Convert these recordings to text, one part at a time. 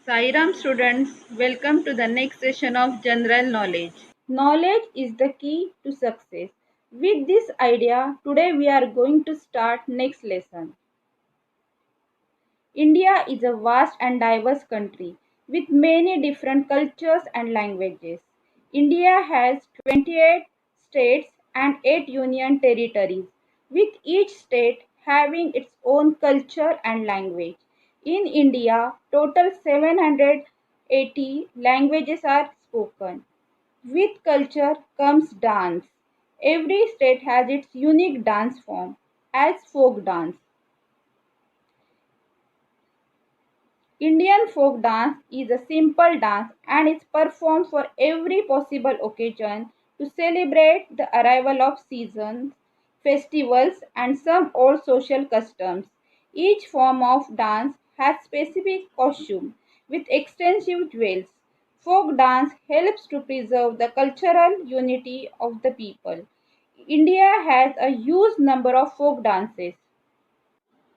Sairam students, welcome to the next session of General Knowledge. Knowledge is the key to success. With this idea, today we are going to start next lesson. India is a vast and diverse country with many different cultures and languages. India has 28 states and 8 union territories, with each state having its own culture and language. In India, total 780 languages are spoken. With culture comes dance. Every state has its unique dance form, as folk dance. Indian folk dance is a simple dance and is performed for every possible occasion to celebrate the arrival of seasons, festivals, and some old social customs. Each form of dance has specific costume with extensive jewels. Folk dance helps to preserve the cultural unity of the people. India has a huge number of folk dances.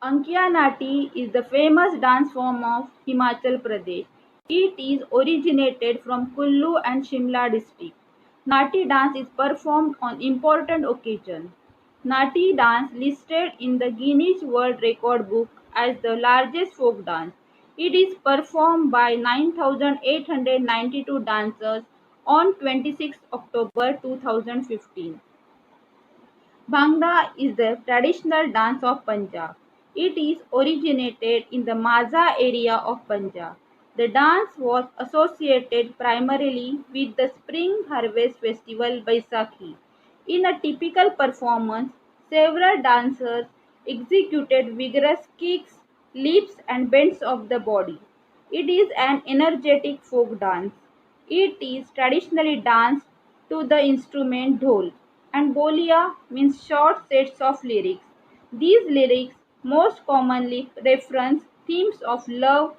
Ankiya Nati is the famous dance form of Himachal Pradesh. It is originated from Kullu and Shimla district. Nati dance is performed on important occasions. Nati dance listed in the Guinness World Record book as the largest folk dance. It is performed by 9,892 dancers on 26 October 2015. Bhangra is the traditional dance of Punjab. It is originated in the Mazha area of Punjab. The dance was associated primarily with the spring harvest festival Baisakhi. In a typical performance, several dancers executed vigorous kicks, leaps, and bends of the body. It is an energetic folk dance. It is traditionally danced to the instrument dhol, and bolia means short sets of lyrics. These lyrics most commonly reference themes of love,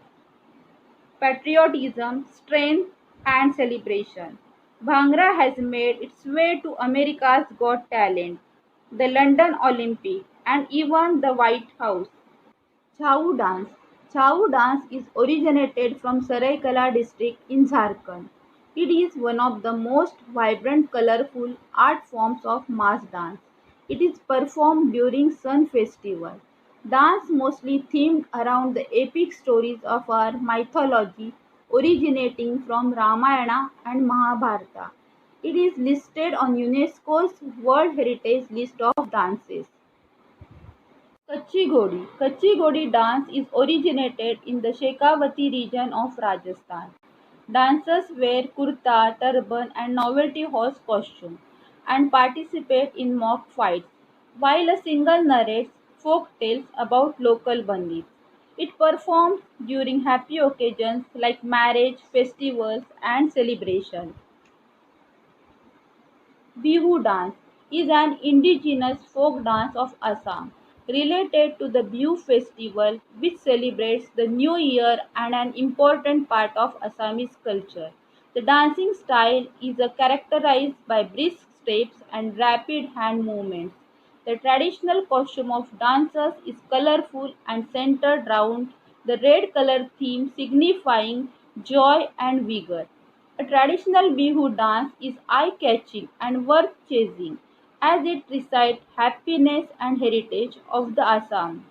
patriotism, strength, and celebration. Bhangra has made its way to America's Got Talent, the London Olympic, and even the White House. Chau dance. Chau dance is originated from Saraikela district in Jharkhand. It is one of the most vibrant, colorful art forms of mass dance. It is performed during Sun Festival. Dance mostly themed around the epic stories of our mythology originating from Ramayana and Mahabharata. It is listed on UNESCO's World Heritage List of dances. Kachhi Godi dance is originated in the Shekhawati region of Rajasthan. Dancers wear kurta, turban and novelty horse costume and participate in mock fights, while a singer narrates folk tales about local bandits. It performs during happy occasions like marriage, festivals and celebrations. Bihu dance is an indigenous folk dance of Assam related to the Bihu festival which celebrates the new year and an important part of Assamese culture. The dancing style is characterized by brisk steps and rapid hand movements. The traditional costume of dancers is colorful and centered round the red color theme signifying joy and vigor. A traditional Bihu dance is eye-catching and worth chasing as it recites happiness and heritage of the Assam.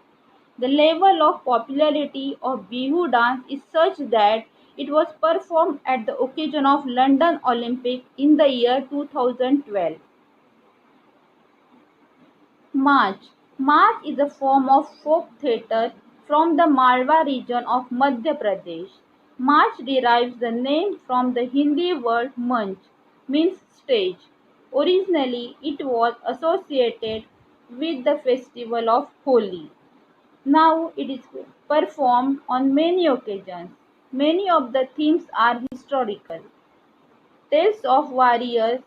The level of popularity of Bihu dance is such that it was performed at the occasion of London Olympic in the year 2012. March. March is a form of folk theatre from the Malwa region of Madhya Pradesh. March derives the name from the Hindi word manch, means stage. Originally, it was associated with the festival of Holi. Now it is performed on many occasions. Many of the themes are historical. Tales of warriors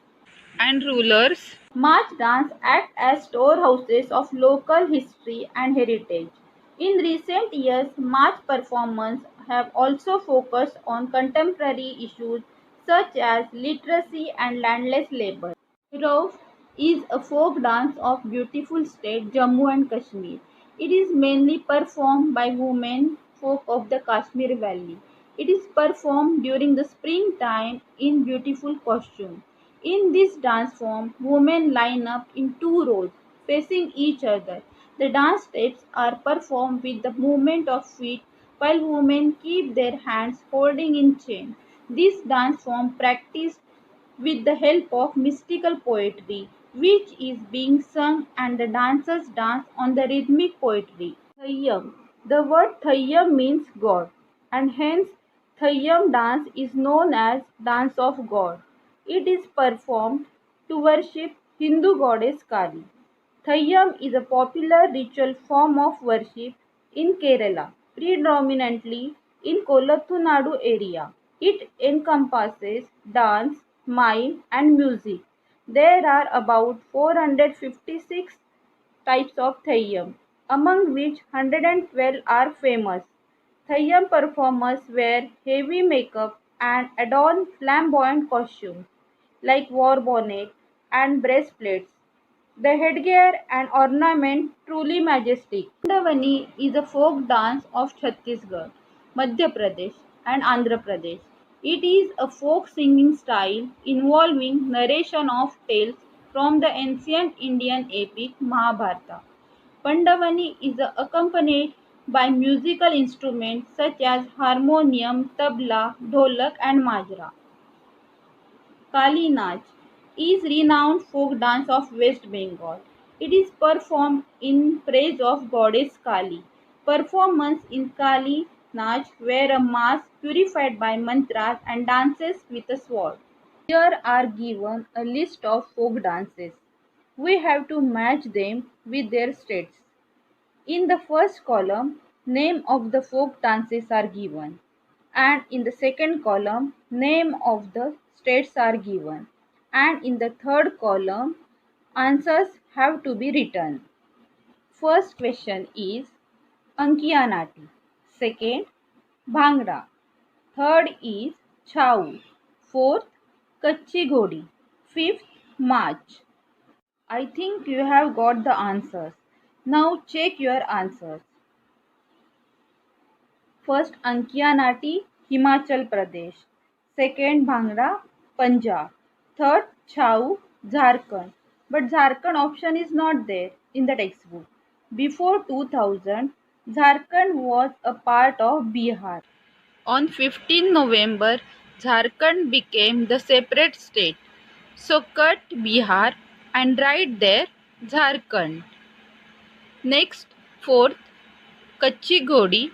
and rulers. March dance act as storehouses of local history and heritage. In recent years, March performances have also focused on contemporary issues such as literacy and landless labor. Rauf is a folk dance of beautiful state Jammu and Kashmir. It is mainly performed by women folk of the Kashmir Valley. It is performed during the springtime in beautiful costume. In this dance form, women line up in two rows facing each other. The dance steps are performed with the movement of feet while women keep their hands holding in chain. This dance form practiced with the help of mystical poetry, which is being sung and the dancers dance on the rhythmic poetry. Thayyam. The word Thayyam means God, and hence Thayyam dance is known as Dance of God. It is performed to worship Hindu goddess Kali. Thayyam is a popular ritual form of worship in Kerala, predominantly in Kolathu Nadu area. It encompasses dance, mime, and music. There are about 456 types of Thayyam, among which 112 are famous. Thayyam performers wear heavy makeup and adorn flamboyant costumes like war bonnet and breastplates. The headgear and ornament truly majestic. Mandavani is a folk dance of Chhattisgarh, Madhya Pradesh, and Andhra Pradesh. It is a folk singing style involving narration of tales from the ancient Indian epic Mahabharata. Pandavani is accompanied by musical instruments such as harmonium, tabla, dholak, and majra. Kali Nach is renowned folk dance of West Bengal. It is performed in praise of goddess Kali. Performance in Kali Nach wear a mask purified by mantras and dances with a sword. Here are given a list of folk dances. We have to match them with their states. In the first column, name of the folk dances are given, and in the second column, name of the states are given, and in the third column, answers have to be written. First question is Ankiya Nati. Second, Bhangra. Third is Chau. Fourth, Kachchi Ghodi. Fifth, March. I think you have got the answers. Now check your answers. First Ankiya Nati, Himachal Pradesh. Second Bhangra, Punjab. Third Chau, Jharkhand. But Jharkhand option is not there in the textbook. Before 2000, Jharkhand was a part of Bihar. On 15 November, Jharkhand became the separate state. So cut Bihar and write there Jharkhand. Next, fourth, Kachchi Ghodi.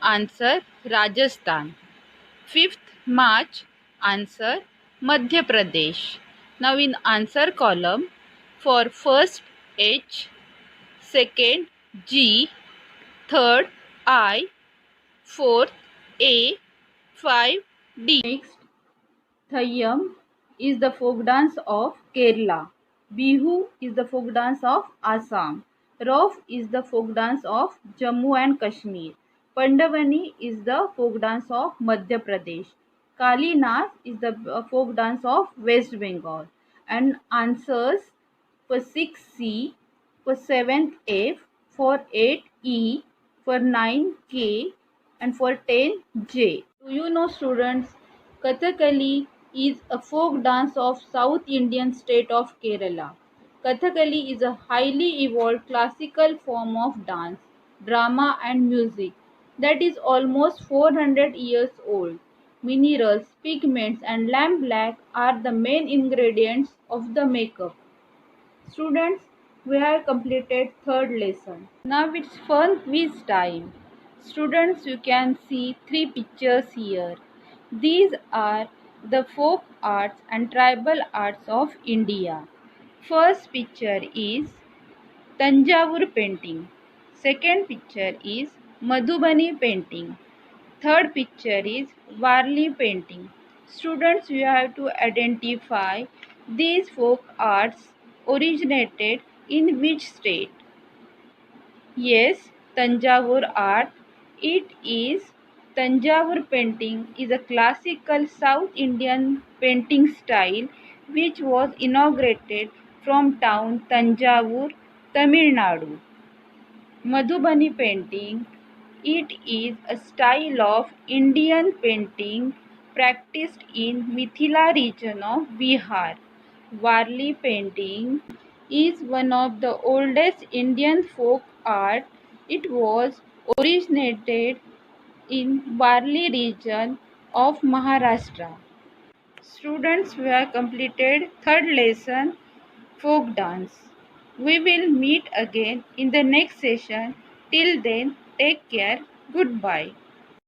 Answer Rajasthan. Fifth March. Answer Madhya Pradesh. Now in answer column, for first H, second G, third I, fourth A, 5 D. Next, Thayyam is the folk dance of Kerala. Bihu is the folk dance of Assam. Rauf is the folk dance of Jammu and Kashmir. Pandavani is the folk dance of Madhya Pradesh. Kali Nath is the folk dance of West Bengal. And answers for 6C, for 7th F, for 8E, for 9K, and for 10J. Do you know, students, Kathakali is a folk dance of South Indian state of Kerala. Kathakali is a highly evolved classical form of dance, drama and music that is almost 400 years old. Minerals, pigments and lamp black are the main ingredients of the makeup. Students, we have completed third lesson. Now it's fun quiz time. Students, you can see three pictures here. These are the folk arts and tribal arts of India. First picture is Tanjavur painting. Second picture is Madhubani painting. Third picture is Varli painting. Students, you have to identify these folk arts originated in which state. Yes, Tanjavur art. It is Tanjavur painting is a classical South Indian painting style which was inaugurated from town Tanjavur, Tamil Nadu. Madhubani painting It is a style of Indian painting practiced in Mithila region of Bihar. Varli painting is one of the oldest Indian folk art. It was originated in Varli region of Maharashtra. Students have completed third lesson, folk dance. We will meet again in the next session. Till then, take care. Goodbye.